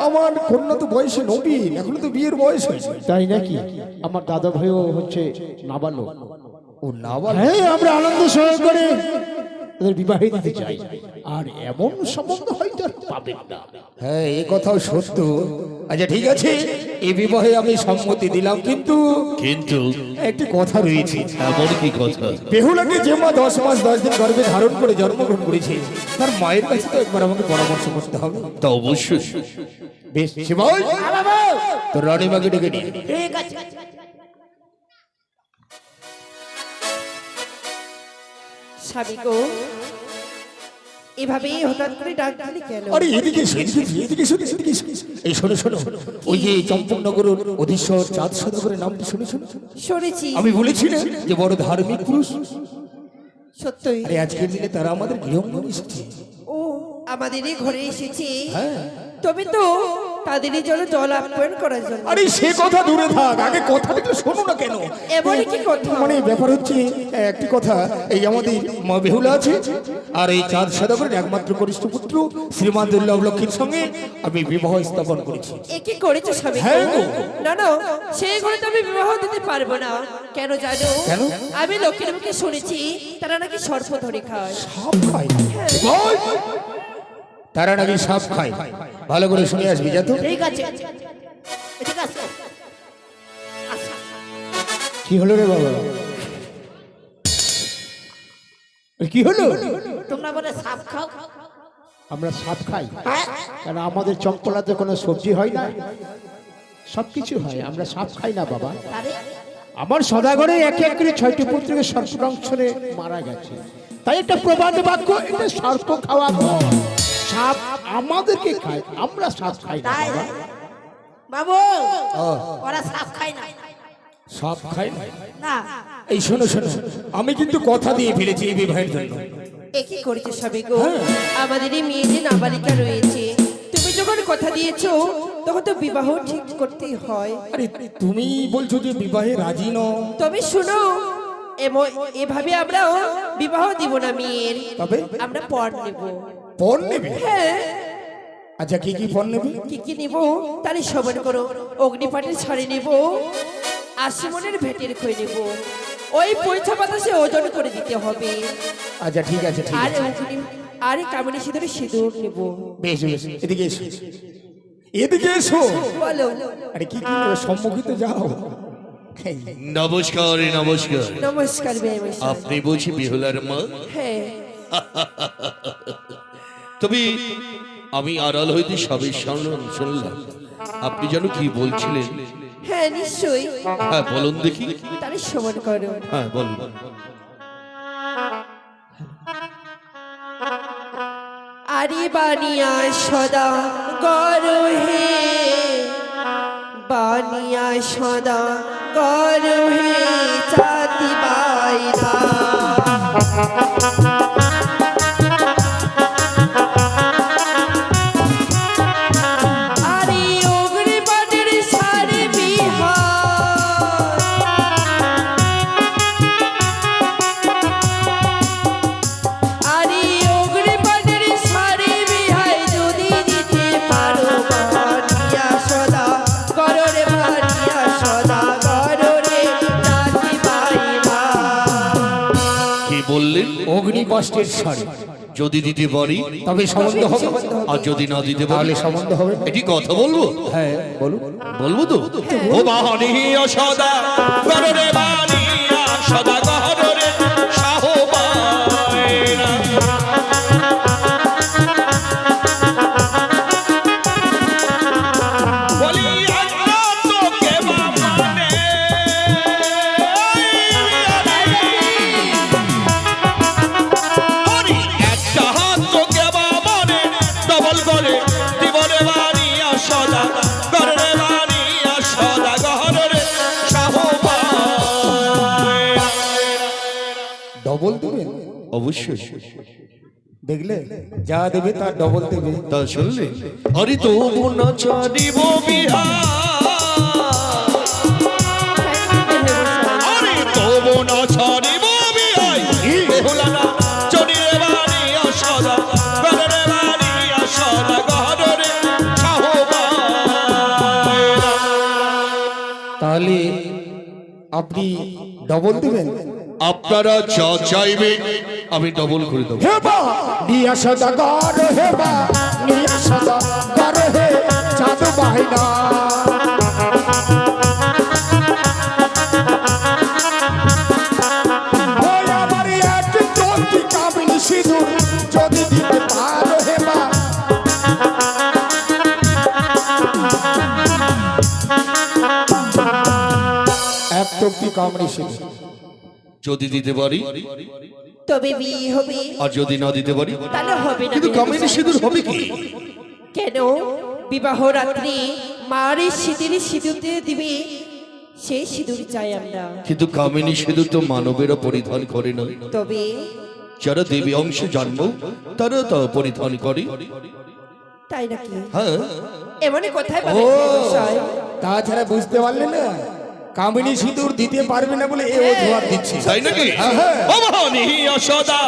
আমার কন্যা তো বয়সে নবীন, এখনো তো বিয়ের বয়স হয়েছে। তাই নাকি? আমার দাদা ভাইও হচ্ছে নাবালক। ও নাবালক? হ্যাঁ, আমরা আনন্দ সহকারে তাদের বিবাহে দিতে চাই। আর এমন সম্বন্ধ হয় তো আর পাবেন না। হ্যাঁ, এই কথাও সত্য। আচ্ছা ঠিক আছে, এই বিবাহে আমি সম্মতি দিলাম, কিন্তু কিন্তু একটি কথা রয়েছে। এমন কি কথা? বেহুলাকে যে মা 10 মাস 10 দিন গর্ভে ধারণ করে জন্মগ্রহণ করেছে, তার মায়ের কাছে তো একবার আমাকে পরামর্শ করতে হবে। তা অবশ্যই। বেশ শিবাই, তোর রানীমাকে ডেকে নিয়ে ঠিক আছে। স্বামী গো, এভাবেই হঠাৎ করে ডাক দিলি কেন? আরে এদিকে এসো, এদিকে এসো, এদিকে এসো, এদিকে এসো। এই শোনো শোনো, ওই যে চম্পকনগরের অধীশ্বর চাঁদ সদাগরের নামটি শুনেছো? শুনেছি। আমি বলেছি না যে বড় ধার্মিক পুরুষ। সত্যই। আরে আজকের দিনে তারা আমাদের গৃহঙ্গনে এসেছে। ও আমাদেরই ঘরে এসেছে। হ্যাঁ। তবে তো তাদেরই জন্য জল আপ্যায়ন করার জন্য। আরে সে কথা দূরে থাক, আগে কথাটা একটু শোনো না কেন? এমনই কি কথা? মানে ব্যাপার হচ্ছে একটি কথা, এই আমাদের মা বেহুলা আছে, আর এই চাঁদ সদাগরের একমাত্র কনিষ্ঠ পুত্র শ্রীমান দুর্লভ লক্ষ্মীর সঙ্গে আমি বিবাহ স্থাপন করেছি। এ কি করেছো স্বামী? হ্যাঁ গো। না না, সেই ঘরে তো আমি বিবাহ দিতে পারবো না। কেন জানো? কেন? আমি লোকের মুখে শুনেছি তারা নাকি সর্প ধরে খায়। সাপ খায়? বল! তারা নাকি সাপ খায়। ভালো করে শুনে আসবি যা তো। ঠিক আছে, ঠিক আছে। আচ্ছা, কি হলো রে বাবা? কি হলো? তোমরা বলে সাপ খাও? আমরা সাপ খাই? হ্যাঁ। কারণ আমাদের চম্পলাতে কোনো সবজি হয় না, সবকিছু হয়, আমরা সাপ খাই না বাবা। আরে আমার সদাগরে একে এক করে 6টি পুত্রকে সর্পদংশনে মারা গেছে, তাই একটা প্রবাদ বাক্য, এটা সর্প খাওয়া নয়। সাপ আমাদেরকে খায়, আমরা সাপ খাই না তাই বাবা। বাবু, ও, ওরা সাপ খায় না। সাপ খায় না? না, এই শোনো শোনো, আমি কিন্তু কথা দিয়ে ফেলেছি এই বিবাহের জন্য। এ কি করেছো স্বামী গো? হ্যাঁ। আমাদের এই মেয়ে যে নাবালিকা রয়েছে, তুমি যখন কথা দিয়েছো তখন তো বিবাহ ঠিক করতেই হয়। আরে তুমি বলছো যে বিবাহে রাজি নও, তবে শুনো, এভাবে আমরাও বিবাহ দিব না মেয়ের, তবে আমরা পর নেব। পণ নেবে? হ্যাঁ, আচ্ছা কি কি পণ নেবে? কি কি নিব তাহলে শ্রবণ করো। অগ্নিপাটের ছাড়ি নেব, আশিমনের ভেটের খই নেব, ওই পয়সা বাতাসে ওজন করে দিতে হবে। আচ্ছা ঠিক আছে, ঠিক আর আছে। আরে কামিনী সিঁদুরে সিঁদুর নেব। বেশ বেশ, এদিকে এসো, এদিকে এসো। বলো। আরে কি কি নেবে? সম্মুখিত যাও। এই, নমস্কার নমস্কার। নমস্কার বেমশাই। আপনি বুঝি বেহুলার মা? হ্যাঁ। তবে আমি আড়াল হইতে সবই শুনলাম। আপনি যেন কি বলছিলেন? হ্যাঁ নিশ্চয়ই, হ্যাঁ বলুন দেখি। তাহলে শ্রবণ করো। হ্যাঁ বলুন। আরে বানিয়া সদা গরো হে, বানিয়া সদা গরো হে চাতি বাইরা। আরে অগ্নিপাটের সারে বিহার, আরে অগ্নিপাটের সারে বিহার যদি দিতে পারো, বানিয়া সদা করো রে, বানিয়া সদা করো রে চাতি বাইরা। কি বললেন? অগ্নি কষ্টের শাড়ি যদি দিতে পারি তবে সম্বন্ধ হবে, আর যদি না দিতে পারি তাহলে সম্বন্ধ হবে না। এটি কথা বলবো? হ্যাঁ বলুন। বলবো তো। ও বানিয়া সদা গহরে, বানিয়া সদা গহরে সাহবায়না। বলি আল্লাহ তোকে মানে, বলি একটা হাত তোকে মানে, ডবল করে জীবনে বানিয়া সদা গহরে, বানিয়া সদা গহরে সাহবায়না। ডবল দেবেন? অবশ্যই। দেখলে যা দেবে তার ডবল দেবে। তা শুনলে? আরে তো না চারিব আরে তো না ছাড়িব বিহাই, বেহুলা না চড়িরে বানিয়া সদা গহরে, বানিয়া সদা গহরে সাহবায়না। তাহলে আপনি ডবল দেবেন? আপনারা যা চাইবেন আমি ডবল করে দেবো। হেবা নিয়া সদাগর হেবা নিয়া সদাগর হে চাঁদ বাহিনা ওই আমার এক জ্যোতি কামিনী সিঁদুর যদি দিতে পারো হেবা এক জ্যোতি কামিনী সিঁদুর যদি দিতে পারি তবে বিয়ে হবে, আর যদি না দিতে পারি তাহলে হবে না। কিন্তু কামিনী সিঁদুর হবে কি? কেন? বিবাহ রাত্রি মার এই সিঁদুরে সিঁদুর দিয়ে দিবে, সেই সিঁদুর চাই আমরা। কিন্তু কামিনী সিঁদুর তো মানবেরা পরিধান করে না, তবে যারা দেবী অংশে জন্ম তারা তা পরিধান করে। তাই নাকি? হ্যাঁ, এমনই কথাই বলে মশাই। তাছাড়া বুঝতে পারলে না কামিনী সিঁদুর দিতে পারবে না বলে এ অজুহাত দিচ্ছে। তাই নাকি? অবানি আশাদা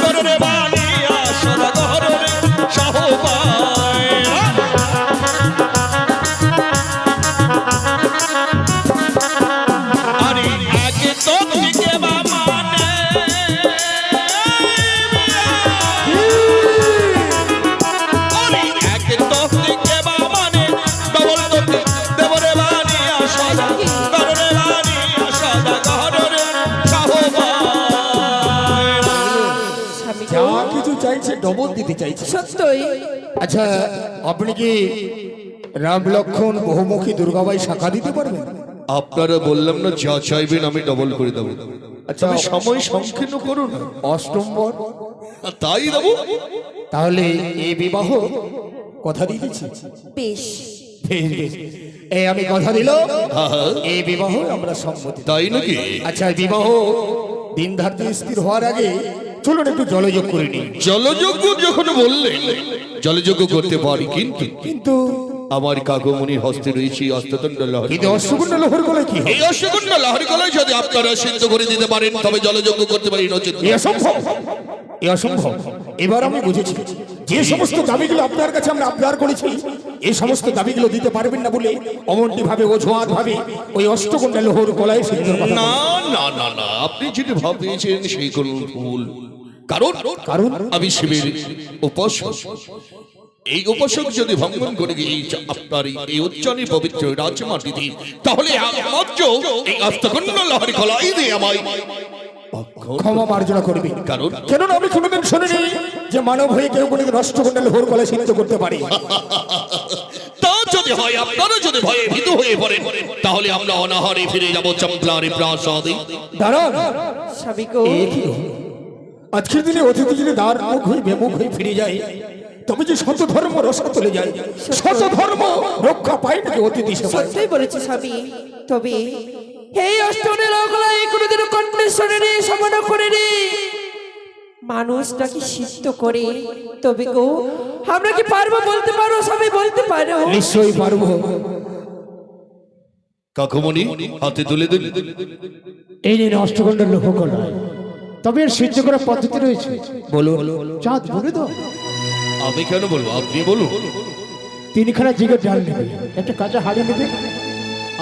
কররে বানি আশাদা কররে সহবায় আরে আগে তো দিকে বামানে আরে আগে তো দিকে বামানে ডবল তো দেবরে বানি আশাদা কররে বানি আশাদা কররে সহবায় স্বামী যা গো, কিছু চাইছে ডবল দিতে চাইছে। সত্যই আচ্ছা আপনি কি রাম লক্ষণ বহুমুখী দুর্গাবাই শাখা দিতে পারবেন? আপনারা বললাম না যা চাইবেন আমি ডবল করে দেবো। আচ্ছা তবে সময় সংকীর্ণ করুন, অষ্টমবর তাই দেবো। তাহলে এই বিবাহ কথা দিয়েছি। বেশ। বেশ বেশ এই আমি কথা দিল এই বিবাহ আমরা সম্মতি। তাই নাকি? আচ্ছা বিবাহ দিন ধার্য স্থির হওয়ার আগে চলুন একটু জলযোগ করে নিই। জলযজ্ঞ যখন বললেন জলযজ্ঞ করতে পারি, কিন্তু কিন্তু আমার কাকুমণির হস্তে রয়েছে অষ্টদণ্ড লহরী। কিন্তু অশ্বকুণ্ড লোহর গলে কি হয়? এই অষ্টদণ্ড লহরী কলায় যদি আপনারা সিদ্ধ করে দিতে পারেন তবে জলযজ্ঞ করতে পারি, নচেত এ অসম্ভব, এ অসম্ভব। এবার আমি বুঝেছি যে সমস্ত দাবিগুলো আপনার কাছে আমরা আবদার করেছি এই সমস্ত দাবিগুলো দিতে পারবেন না বলে অমনটি ভাবে অজুহাত ভাবে ওই অষ্টকন্যা লোহর গলায় সিদ্ধর কথা না বলেন। না না না, আপনি যেটি ভাবিয়েছেন সেই কোন ভুল। কারণ কারণ আমি শিবের উপাসক। এই উপাসক যদি ভঙ্গন করে এই আপনার এই উচ্চারী পবিত্র রাজমাটিতে, তাহলে একমাত্র এই অষ্টকন্যা লহরী কলাই দিয়ে আমায় ক্ষমা মার্জনা করবে। কারণ কেননা আমি কোনোদিন শুনিনি যে মানব হয়ে কেউ কোনোদিন অষ্টকন্যা লোহর গলায় সিদ্ধ করতে পারে। তা যদি হয়, আপনারা যদি ভয়ে ভীত হয়ে পড়েন তাহলে আমরা অনাহারে ফিরে যাব চম্পলারে প্রাসাদে। দাঁড়ান, স্বামী গো, এ কি হলো? আজকের দিনে অতিথি যদি দ্বার মুখ হয়ে বেমুখ হয়ে ফিরে যায় তবে যে শত ধর্ম রসা চলে যায়, শত ধর্ম রক্ষা পায় নাকি অতিথি সেবায়? সত্যই বলেছে স্বামী। তবে এই অষ্টনের অগলায় কোনোদিনও কণ্ঠেশ্বরের সমান করেনি মানুষ নাকি সিদ্ধ করে। তবে গো আমরা কি পারবো? বলতে পারো স্বামী, বলতে পারো? নিশ্চয়ই পারবো। কাকুমণি হাতে তুলে দিন। এই নিয়ে অষ্টকন্ডা লোহ কলা, তবে এর সিদ্ধ করার পদ্ধতি রয়েছে। বলো চাঁদ বলে দাও। আমি কেন বলবো, আপনি বলুন। তিনখানা জিগের ডাল নেবে, একটা কাঁচা হাড়ি নেবে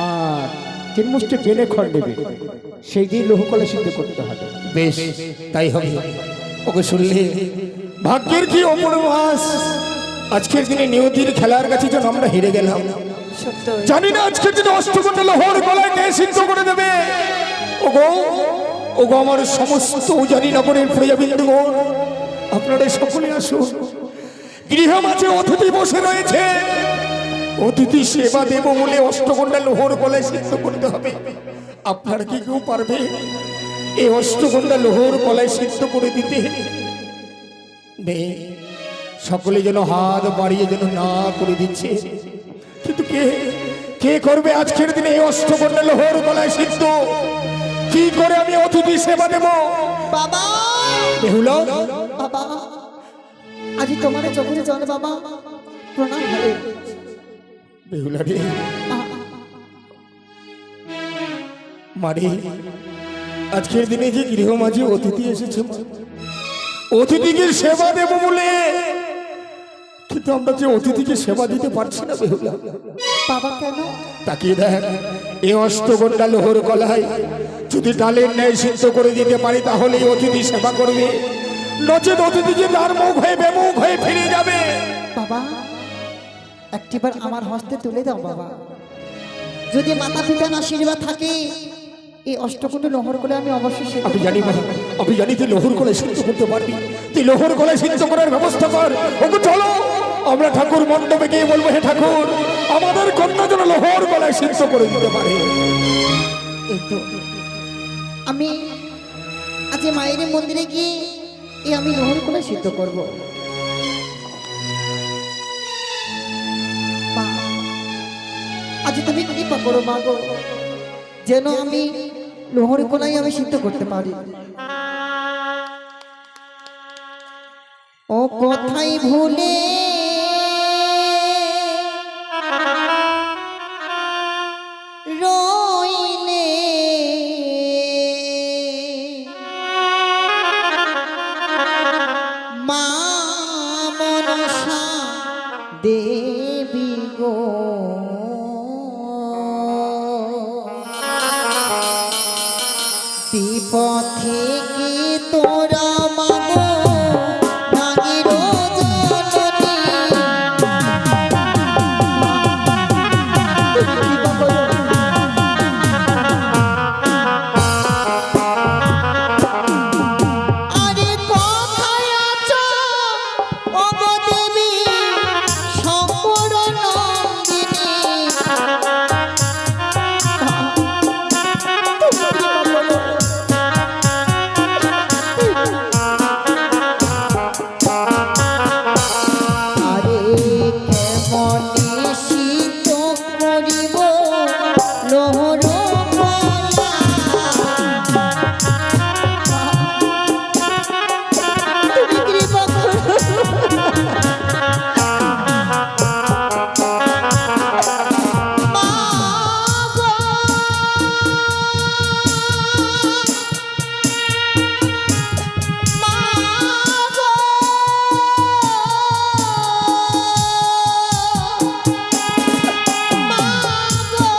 আর 3 মুষ্টি বেলে খড় নেবে, সেই দিয়ে লোহ কলা সিদ্ধ করতে হবে। বেশ তাই হবে। ওকে শুনলে ভাগ্যের কি অপূর্বাস, আজকের দিনে নিয়তির খেলার কাছে যেন আমরা হেরে গেলাম। সত্যই জানি না আজকের দিনে অষ্টকন্যা লোহর গলায় কে সিদ্ধ করে দেবে। ওগো ওগো আমার সমস্ত জানি নগরের প্রজাবিন্দুগণ, আপনারা সকলে আসুন। গৃহ মাঝে অতিথি বসে রয়েছে, অতিথি সেবা দেব বলে অষ্টকন্যা লোহর গলায় সিদ্ধ করতে হবে। আপনারা কি কেউ পারবে এই অষ্টকন্যা লোহর গলায় সিদ্ধ করে দিতে? নেই, সকলে যেন হাত বাড়িয়ে যেন না করে দিচ্ছে। কিন্তু কে কে করবে আজকের দিনে এই অষ্টকন্যা লোহর গলায় সিদ্ধ? কি করে আমি অতিথি সেবা দেব? বাবা বেহুলা, বাবা আজ তোমার চোখে জল বাবা, প্রণাম হবে। বেহুলা রে, মারে আজকের দিনে যে গৃহ মাঝে অতিথি এসেছে, অতিথিকে সেবা দেব বলে, কিন্তু আমরা যে অতিথিকে সেবা দিতে পারছি না বেহুলা। বাবা কেন? তাকিয়ে দেখ, এই অষ্টগোটা লোহর গলায় যদি ডালের ন্যায় সিদ্ধ করে দিতে পারি তাহলেই অতিথি সেবা করবে, নচেত অতিথি যে তার মুখ হয়ে বেমুখ হয়ে ফিরে যাবে। বাবা একটিবার আমার হস্তে তুলে দাও বাবা, যদি মাতা পিতার আশীর্বাদ থাকে এই অষ্টকোটি লোহর গলায় আমি অবশ্যই সেদ্ধ আমি করতে জানি পারবো। বাবা, আমি জানি তুই লোহর গলায় সিদ্ধ করতে পারবি, তুই লোহর গলায় সিদ্ধ করার ব্যবস্থা কর। ওকে চলো, আমরা ঠাকুর মণ্ডপে গিয়ে বলবো, হে ঠাকুর আমাদের কন্যা যেন লোহর গলায় সিদ্ধ করে দিতে পারে। এই তো আমি আজ মায়ের মন্দিরে গিয়ে এই আমি লোহর গলায় সিদ্ধ করবো। মা, আজ তুমি কৃপা করো মা গো, যেন আমি লোহর গলায় আমি সিদ্ধ করতে পারি। ও কোথায় ভুলে রইলে মা মনসা দেবী গো, বিপদ থেকে তোরা মাগো নাগির জননী, কৃপা করো। আরে কোথায় আছো ওগো দেবী শঙ্কর নন্দিনী, তুমি কৃপা করো। আরে কেমনে শীত করিব লোহর গলা, তুমি কৃপা করো। মা গো, মা গো, মা গো,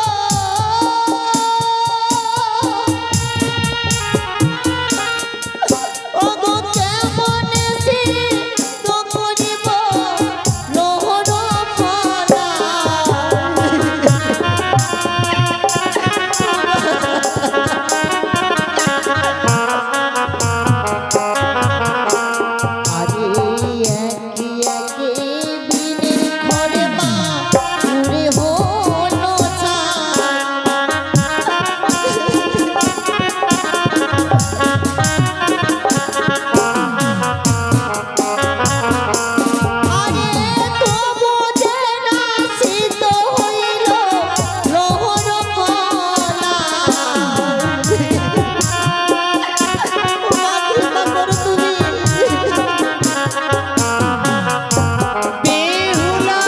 ওগো কেমনে সিদ্ধ করিব লোহর গলা, আরে একে একে বিনের ঘরে মা পুরে হলো চাঁদ। আরে তবু যে না সিদ্ধ হইল লোহর গলা, মা কৃপা করো তুমি। বেহুলা,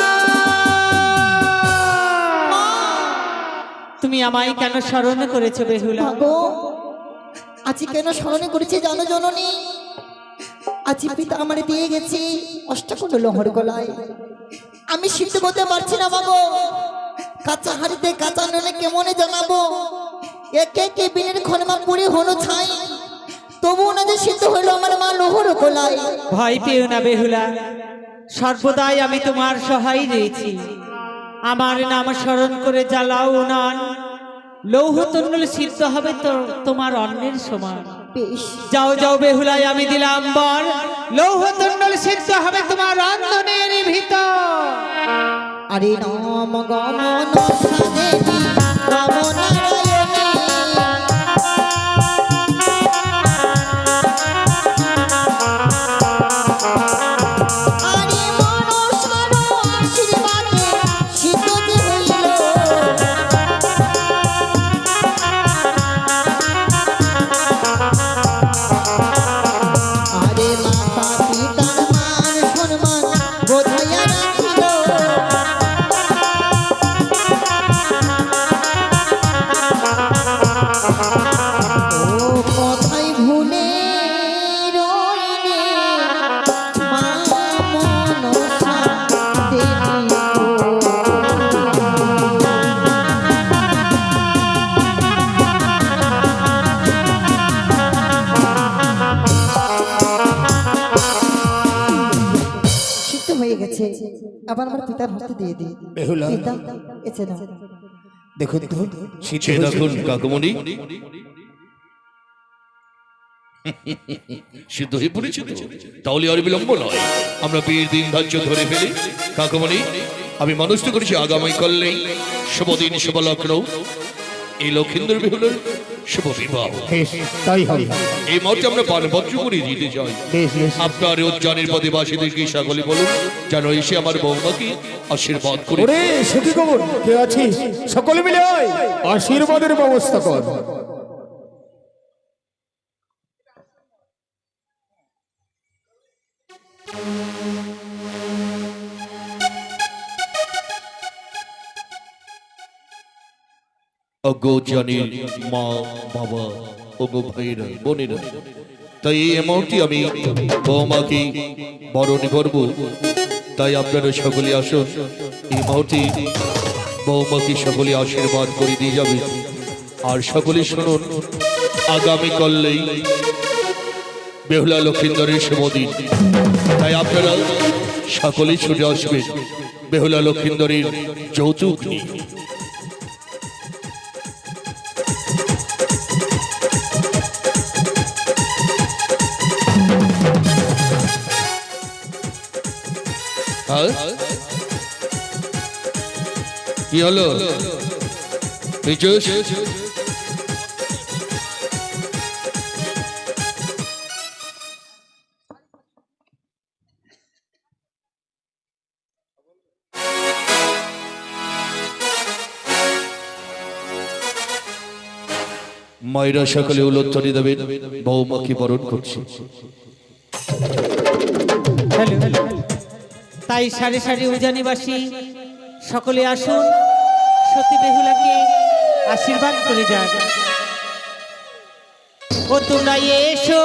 তুমি আমায় কেন স্মরণ করেছো বেহুলা? মাগো, আজ কেন স্মরণে করেছি জানো জননী? আজ পিতা আমার দিয়ে গেছি অষ্টকোণ লোহর গলায়, আমি সিদ্ধ করতে পারছি না মাগো। কাঁচা হাড়িতে কাঁচা নুনে কেমনে জানাবো, একে একে বিনের খনমা পুড়ে হলো ছাই, তবুও না যে সিদ্ধ হইলো আমার মা লোহর গলায়। ভয় পেও না বেহুলা, সর্বদাই আমি তোমার সহায় রয়েছি। আমার নাম স্মরণ করে জ্বালাও উনান, লৌহ তন্ডল সিদ্ধ হবে তো তোমার অন্নের সমান। বেশ, যাও যাও বেহুলায় আমি দিলাম বর, লৌহ তন্ডল সিদ্ধ হবে তোমার রন্ধনের ভিতর। আরে নাম গমন দেবী রাম নারায়ণী, আরে মনসার আশীর্বাদে সিদ্ধ যে হইল, আরে মাতা পিতার মান সম্মান বোধাইয়া রাখিল, গেছে, আবার আমার পিতার হাতে দিয়ে দিই। বেহুলা। পিতা, এসে নাও। দেখুন তো সে দেখুন কাকুমণি সিদ্ধ হয়ে পড়েছে তো, তাহলে আর বিলম্ব নয়, আমরা বিয়ের দিন ধার্য ধরে ফেলি। কাকুমণি, আমি মনস্থ করেছি আগামী কালেই শুভ দিন শুভ লগ্ন এই লক্ষিন্দর বেহুলার শুভ বিবাহ। বেশ, তাই হবে। এই মুহূর্তে আমরা পানপত্র করে দিতে চাই। বেশ বেশ। আপনার উজ্জানের প্রতিবাসীদেরকে সকলে বলুন যেন এসে আমার বৌমাকে আশীর্বাদ করে। ওরে সখী কবর, কে আছিস? সকলে মিলে আয়, আশীর্বাদের ব্যবস্থা কর। অগো জানির মা বাবা, ওগো ভাইরা বোনেরা, তাই এই মুহূর্তে আমি বৌমাকে বরণ করব। তাই আপনারা সকলে আসুন, এই মুহূর্তে বৌমাকে সকলে আশীর্বাদ করে দিয়ে যাবে। আর সকলে শুনুন, আগামী কালেই বেহুলা লক্ষিন্দরের শুভ দিন, তাই আপনারা সকলেই ছুটে আসবেন বেহুলা লক্ষিন্দরের যৌতুক নিয়ে। কি হলো? মায়েরা সকলে উলোত্তরি দেবেন, বৌমাকে বরণ করছে। তাই সারি সারি উজানিবাসী সকলে আসুন, সতী বেহুলাকে আশীর্বাদ করে যান। ও তোমরা এসো